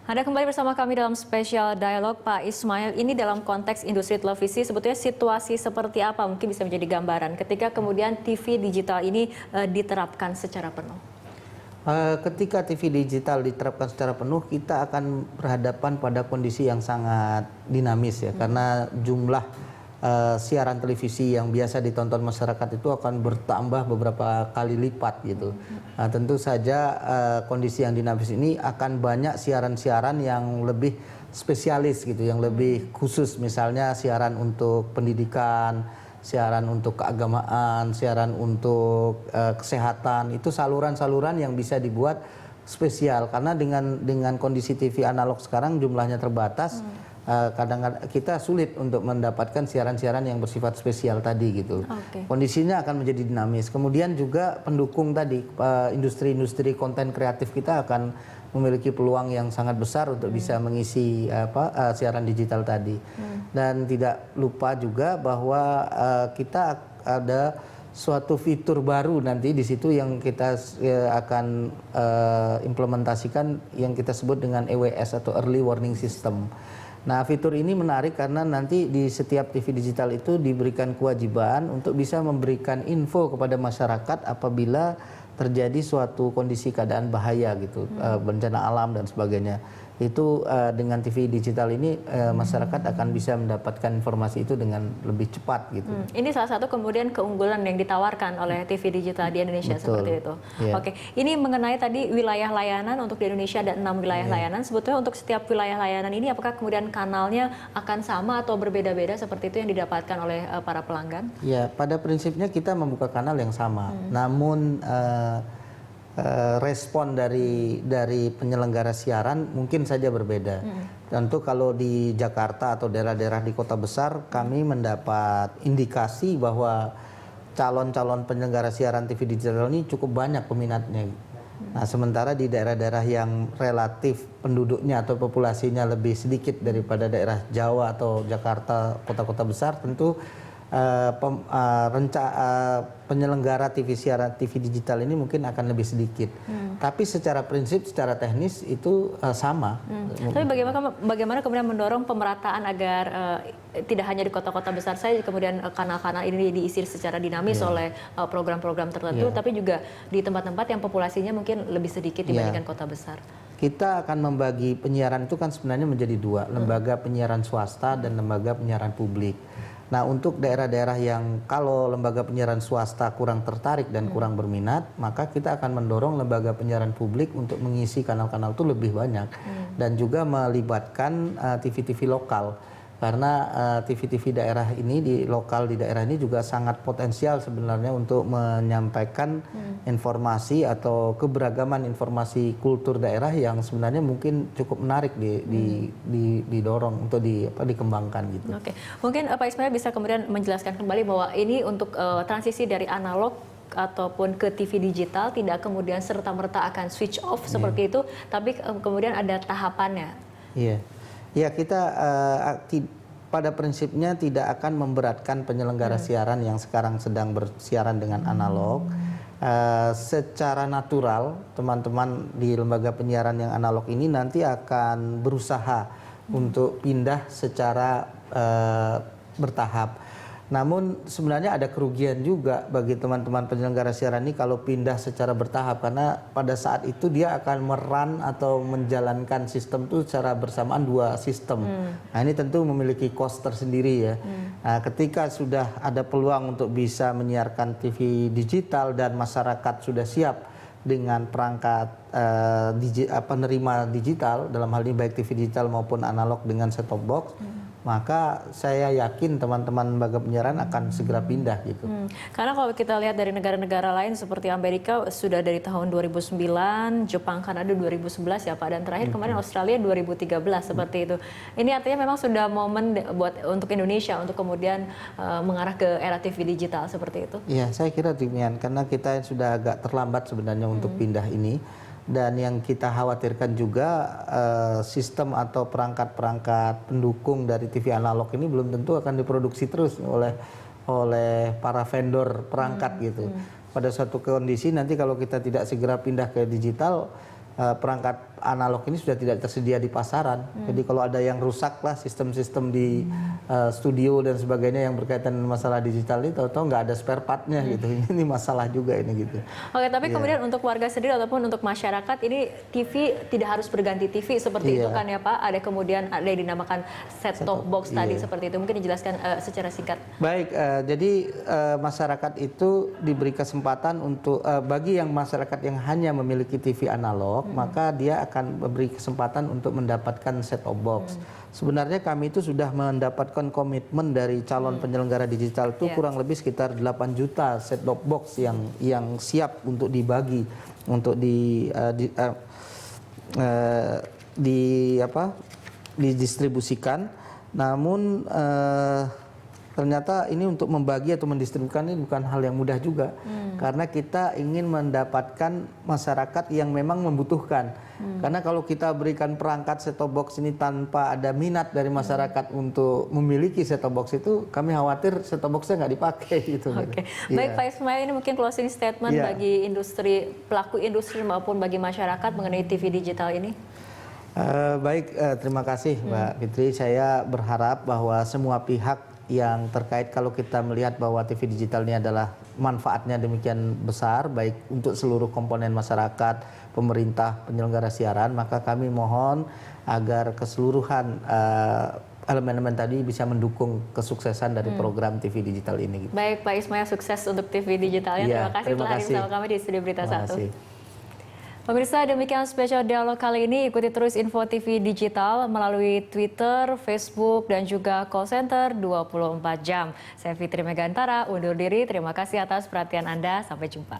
Anda kembali bersama kami dalam spesial dialog, Pak Ismail. Ini dalam konteks industri televisi, sebetulnya situasi seperti apa mungkin bisa menjadi gambaran ketika kemudian TV digital ini diterapkan secara penuh? Ketika TV digital diterapkan secara penuh, kita akan berhadapan pada kondisi yang sangat dinamis ya, karena jumlah siaran televisi yang biasa ditonton masyarakat itu akan bertambah beberapa kali lipat gitu. Nah, tentu saja kondisi yang dinamis ini akan banyak siaran-siaran yang lebih spesialis gitu, yang lebih khusus, misalnya siaran untuk pendidikan, siaran untuk keagamaan, siaran untuk kesehatan. Itu saluran-saluran yang bisa dibuat spesial, karena dengan kondisi TV analog sekarang jumlahnya terbatas. Kadang-kadang kita sulit untuk mendapatkan siaran-siaran yang bersifat spesial tadi gitu. Kondisinya akan menjadi dinamis. Kemudian juga pendukung tadi, industri-industri konten kreatif kita akan memiliki peluang yang sangat besar untuk bisa mengisi siaran digital tadi. Dan tidak lupa juga bahwa kita ada suatu fitur baru nanti di situ yang kita akan implementasikan, yang kita sebut dengan EWS atau Early Warning System. Nah, fitur ini menarik karena nanti di setiap TV digital itu diberikan kewajiban untuk bisa memberikan info kepada masyarakat apabila terjadi suatu kondisi keadaan bahaya gitu, bencana alam dan sebagainya. Itu dengan TV digital ini masyarakat akan bisa mendapatkan informasi itu dengan lebih cepat gitu. Ini salah satu kemudian keunggulan yang ditawarkan oleh TV digital di Indonesia. Betul. Seperti itu. Yeah. Oke, ini mengenai tadi wilayah layanan. Untuk di Indonesia ada 6 wilayah layanan. Sebetulnya untuk setiap wilayah layanan ini apakah kemudian kanalnya akan sama atau berbeda-beda seperti itu yang didapatkan oleh para pelanggan? Ya, pada prinsipnya kita membuka kanal yang sama. Namun respon dari penyelenggara siaran mungkin saja berbeda. Tentu kalau di Jakarta atau daerah-daerah di kota besar, kami mendapat indikasi bahwa calon-calon penyelenggara siaran TV digital ini cukup banyak peminatnya. Nah, sementara di daerah-daerah yang relatif penduduknya atau populasinya lebih sedikit daripada daerah Jawa atau Jakarta, kota-kota besar, tentu penyelenggara TV siaran TV digital ini mungkin akan lebih sedikit. Tapi secara prinsip, secara teknis itu sama. Tapi bagaimana kemudian mendorong pemerataan agar tidak hanya di kota-kota besar saja kemudian kanal-kanal ini diisi secara dinamis oleh program-program tertentu, tapi juga di tempat-tempat yang populasinya mungkin lebih sedikit dibandingkan kota besar. Kita akan membagi penyiaran itu kan sebenarnya menjadi dua, lembaga penyiaran swasta dan lembaga penyiaran publik. Nah, untuk daerah-daerah yang kalau lembaga penyiaran swasta kurang tertarik dan kurang berminat, maka kita akan mendorong lembaga penyiaran publik untuk mengisi kanal-kanal itu lebih banyak. Dan juga melibatkan TV-TV lokal. Karena TV-TV daerah ini, di daerah ini juga sangat potensial sebenarnya untuk menyampaikan informasi atau keberagaman informasi kultur daerah yang sebenarnya mungkin cukup menarik didorong untuk dikembangkan gitu. Oke, mungkin Pak Ismail bisa kemudian menjelaskan kembali bahwa ini untuk transisi dari analog ataupun ke TV digital tidak kemudian serta-merta akan switch off seperti itu, tapi kemudian ada tahapannya. Iya. Ya, kita pada prinsipnya tidak akan memberatkan penyelenggara siaran yang sekarang sedang bersiaran dengan analog. Secara natural, teman-teman di lembaga penyiaran yang analog ini nanti akan berusaha untuk pindah secara bertahap. Namun sebenarnya ada kerugian juga bagi teman-teman penyelenggara siaran ini kalau pindah secara bertahap, karena pada saat itu dia akan meran atau menjalankan sistem itu secara bersamaan dua sistem. Nah, ini tentu memiliki cost tersendiri ya. Nah, ketika sudah ada peluang untuk bisa menyiarkan TV digital dan masyarakat sudah siap dengan perangkat penerima digital, dalam hal ini baik TV digital maupun analog dengan set-top box, maka saya yakin teman-teman lembaga penyiaran akan segera pindah gitu. Karena kalau kita lihat dari negara-negara lain seperti Amerika sudah dari tahun 2009, Jepang, Kanada 2011 ya Pak, dan terakhir kemarin Australia 2013 seperti itu. Ini artinya memang sudah momen untuk Indonesia untuk kemudian mengarah ke era TV digital seperti itu. Iya, saya kira demikian, karena kita sudah agak terlambat sebenarnya untuk pindah ini. Dan yang kita khawatirkan juga sistem atau perangkat-perangkat pendukung dari TV analog ini belum tentu akan diproduksi terus oleh para vendor perangkat gitu. Pada suatu kondisi nanti kalau kita tidak segera pindah ke digital, perangkat analog ini sudah tidak tersedia di pasaran. Jadi kalau ada yang rusak lah sistem-sistem di studio dan sebagainya yang berkaitan dengan masalah digital itu, tahu-tahu nggak ada spare partnya gitu. Ini masalah juga ini gitu. Oke, tapi kemudian untuk warga sendiri ataupun untuk masyarakat ini TV tidak harus berganti TV seperti itu kan ya Pak? Ada kemudian ada yang dinamakan set-top box tadi seperti itu. Mungkin dijelaskan secara singkat. Baik, jadi masyarakat itu diberi kesempatan untuk bagi yang masyarakat yang hanya memiliki TV analog, maka dia akan memberi kesempatan untuk mendapatkan set-top box. Sebenarnya kami itu sudah mendapatkan komitmen dari calon penyelenggara digital itu kurang lebih sekitar 8 juta set-top box yang siap untuk dibagi, untuk didistribusikan. Namun ternyata ini untuk membagi atau mendistribusikan ini bukan hal yang mudah juga, karena kita ingin mendapatkan masyarakat yang memang membutuhkan. Karena kalau kita berikan perangkat set-top box ini tanpa ada minat dari masyarakat untuk memiliki set-top box itu, kami khawatir set-top boxnya nggak dipakai gitu. Oke, baik Pak Ismail, ini mungkin closing statement bagi industri, pelaku industri maupun bagi masyarakat mengenai TV digital ini. Baik, terima kasih Mbak Fitri. Saya berharap bahwa semua pihak yang terkait, kalau kita melihat bahwa TV digital ini adalah manfaatnya demikian besar, baik untuk seluruh komponen masyarakat, pemerintah, penyelenggara siaran, maka kami mohon agar keseluruhan elemen-elemen tadi bisa mendukung kesuksesan dari program TV digital ini. Baik Pak Ismail, sukses untuk TV digitalnya. Terima kasih telah hadir bersama kami di Studio Berita 1. Pemirsa, demikian spesial dialog kali ini. Ikuti terus info TV digital melalui Twitter, Facebook, dan juga call center 24 jam. Saya Fitri Megantara, undur diri. Terima kasih atas perhatian Anda. Sampai jumpa.